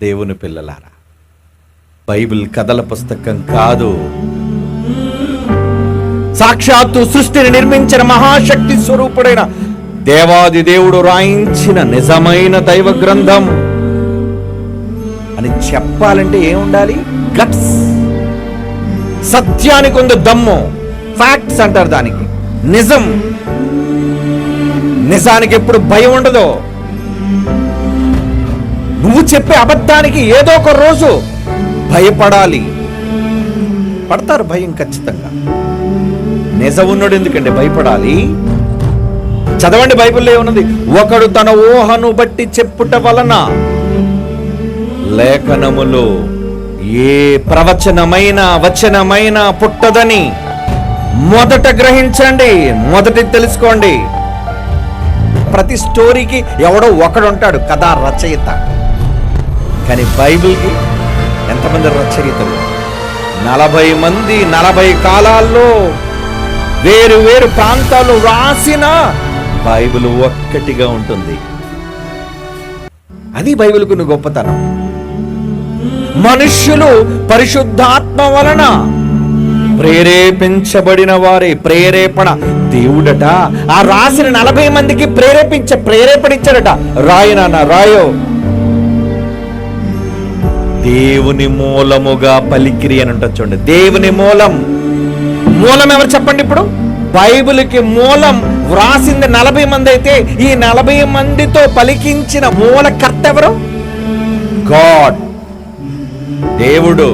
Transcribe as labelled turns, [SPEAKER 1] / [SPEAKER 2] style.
[SPEAKER 1] దేవుని పిల్లలారా, బైబిల్ కథల పుస్తకం కాదు, సాక్షాత్తు సృష్టిని నిర్మించిన మహాశక్తి స్వరూపుడైన దేవాది దేవుడు రాయించిన నిజమైన దైవ గ్రంథం అని చెప్పాలంటే ఏముండాలి? గట్స్. సత్యానికి ఉంది దమ్ము, ఫ్యాక్ట్స్ అంటారు దానికి. నిజం, నిజానికి ఎప్పుడు భయం ఉండదు. నువ్వు చెప్పే అబద్ధానికి ఏదో ఒక రోజు భయపడాలి. పడతారు భయం ఖచ్చితంగా. నిజం ఉన్నాడు ఎందుకండి భయపడాలి? చదవండి, బైబిల్లో ఏమున్నది? ఒకడు తన ఊహను బట్టి చెప్పుట వలన లేఖనములో ఏ ప్రవచనమైన వచనమైన పుట్టదని మొదట గ్రహించండి, మొదటి తెలుసుకోండి. ప్రతి స్టోరీకి ఎవడో ఒకడు ఉంటాడు కథా రచయిత. కానీ బైబిల్కి ఎంతమంది రచయితలు? 40 మంది 40 కాలాల్లో వేరు వేరు ప్రాంతాలు రాసిన బైబిల్ ఒక్కటిగా ఉంటుంది. అది బైబిల్కు గొప్పతనం. మనుష్యులు పరిశుద్ధాత్మ వలన ప్రేరేపించబడిన వారే. ప్రేరేపణ దేవుడట ఆ రాసిన 40 మందికి ప్రేరేపణించాడట. రాయనా రాయో, దేవుని మూలముగా పలికిరి అని ఉంటుంది చూడండి. దేవుని మూలం. మూలం ఎవరు చెప్పండి? ఇప్పుడు బైబిల్కి మూలం వ్రాసింది 40 మంది అయితే ఈ 40 మందితో పలికించిన మూలకర్త ఎవరు? గాడ్, దేవుడు.